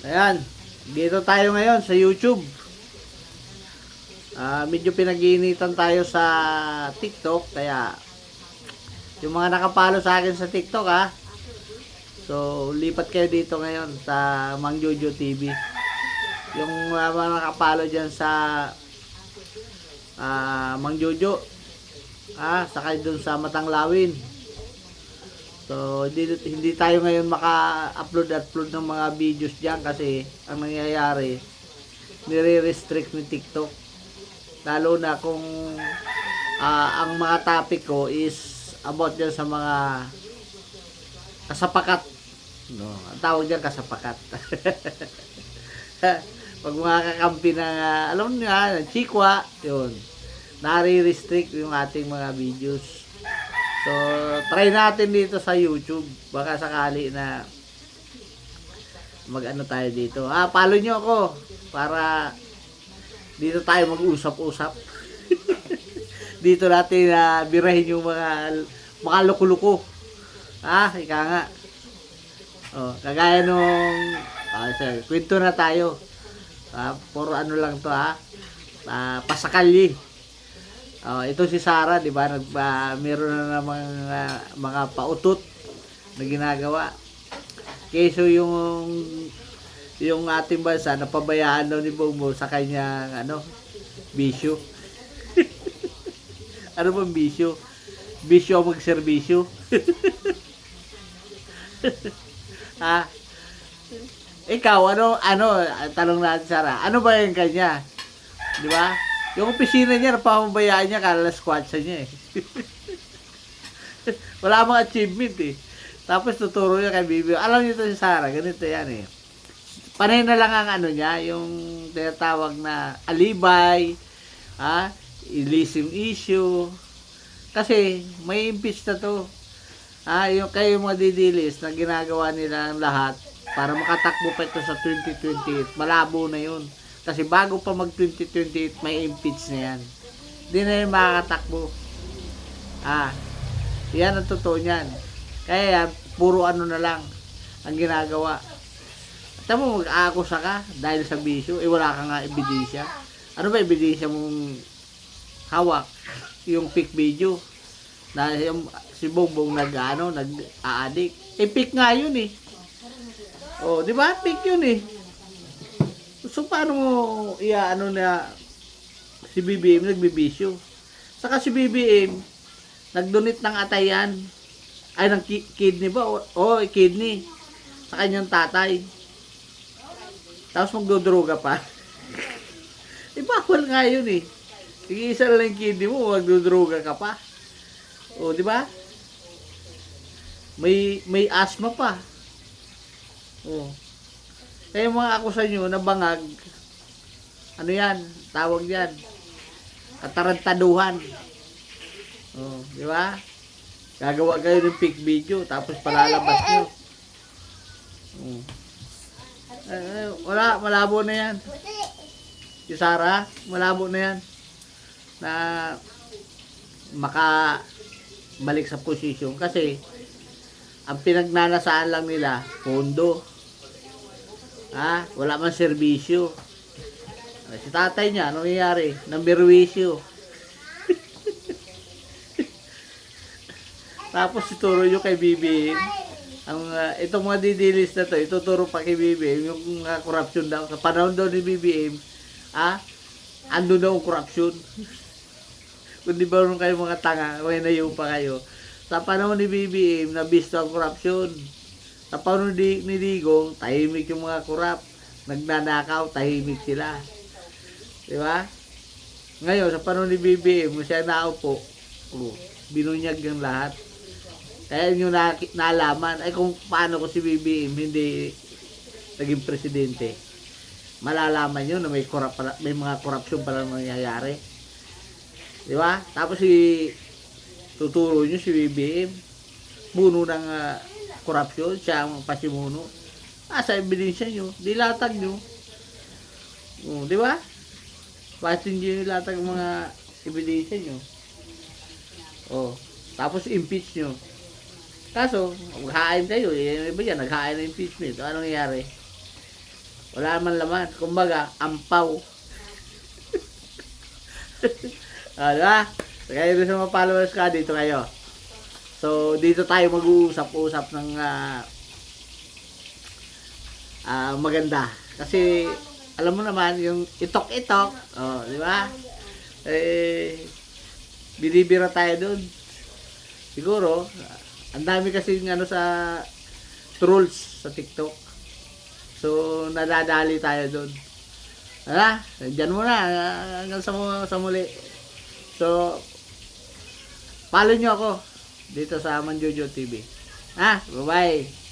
Ayan, dito tayo ngayon sa YouTube. Medyo pinag-iinitan tayo sa TikTok, kaya yung mga nakapalo sa akin sa TikTok so lipat kayo dito ngayon sa Mang Jojo TV. Yung mga nakapalo dyan sa Mang Jojo, sakay dun sa Matanglawin. So hindi tayo ngayon maka-upload ng mga videos diyan kasi ang nangyayari, nire-restrict ni TikTok. Lalo na kung ang mga topic ko is about dyan sa mga kasapakat. No, ang tawag diyan kasapakat. Pag mga kakampi ng alam niyo ng chikwa, yun. Nare-restrict yung ating mga videos. So, try natin dito sa YouTube. Baka sakali na mag-ano tayo dito. Follow nyo ako para dito tayo mag-usap-usap. Dito natin birahin yung mga loko-loko. Ika nga. Kagaya nung kwento na tayo. Puro ano lang to pasakalye. Ito si Sarah, di ba? Meron na namang mga pautot na ginagawa. Keso yung ating bansa napabayaan daw ni Bongbong sa kanyang bisyo. Ano bang bisyo? Bisyo ang magserbisyo. Ikaw, tanong natin, Sarah, ano ba yung kanya? Di ba? Yung opisina niya, napamabayaan niya, kalalaskwatsa niya Wala mga achievement Tapos tuturo niya kay Bibi. Alam niyo to si Sarah, ganito yan Panay na lang ang niya, yung tinatawag na alibay, illicim issue. Kasi may impeach na to. Yung mga didilis na ginagawa nila ang lahat para makatakbo pa ito sa 2028. Malabo na yun. Kasi bago pa mag 2028, may impeach na yan. Hindi na yun makakatakbo. Yan ang totoo niyan. Kaya puro na lang ang ginagawa. At mo, mag-aakusa ka dahil sa bisyo, wala ka nga ebidensya. Ano ba ebidensya mong hawak? Yung fake video. Na si Bongbong nag-a-addict. Fake nga yun di ba? Fake yun So, paano mo na si BBM nagbibisyo? Saka si BBM, nag-donate ng atayan. Ay, ng kidney ba? Kidney. Sa kanyang tatay. Tapos magdodroga pa. Bawal nga yun Sige, isa lang yung kidney mo, magdodroga ka pa. Di ba? May asthma pa. Kaya mga akusa nyo na bangag, yan, tawag yan, katarantaduhan. Di ba? Gagawa kayo ng fake video, tapos palalabas nyo. Malabo na yan. Si Sarah, malabo na yan. Na makabalik sa posisyon. Kasi, ang pinagnanasaan lang nila, pondo. Wala man serbisyo. Si tatay niya, anong nangyayari? Nambirwisyo. Tapos ituro nyo kay BBM. Itong mga didilis na to, ituturo pa kay BBM yung corruption daw. Sa panahon daw ni BBM, ando daw ang corruption. Kung di ba rin kayo mga tanga, may nayo pa kayo. Sa panahon ni BBM, nabisto ang corruption. Sa panahon ni Digong, tahimik yung mga korap. Nagnanakaw, tahimik sila. Di ba? Ngayon, sa panahon ni BBM, siya naupo, binunyag yung lahat. Kaya nyo nalaman, kung paano ko si BBM hindi naging presidente. Malalaman nyo na may mga korupsyon pala nangyayari. Di ba? Tapos tuturo nyo si BBM, puno ng korupsyon, siya ang pasimuno. Sa ebidensya nyo, dilatag nyo. Di ba? Pasin nyo nilatag mga ebidensya nyo. Tapos impeach nyo. Kaso, maghahain kayo. Iba yan, naghahain ng impeachment. Anong nangyari? Wala man laman. Kumbaga, ampaw. Diba? So, kayo gusto mga followers ka, dito kayo. So, dito tayo mag-uusap-usap ng maganda. Kasi, alam mo naman, yung itok-itok, oh, di ba? Binibira tayo doon. Siguro, ang dami kasi sa trolls sa TikTok. So, nadadali tayo doon. Diyan muna, hanggang sa muli. So, follow nyo ako dito sa Manjojo TV. Bye-bye.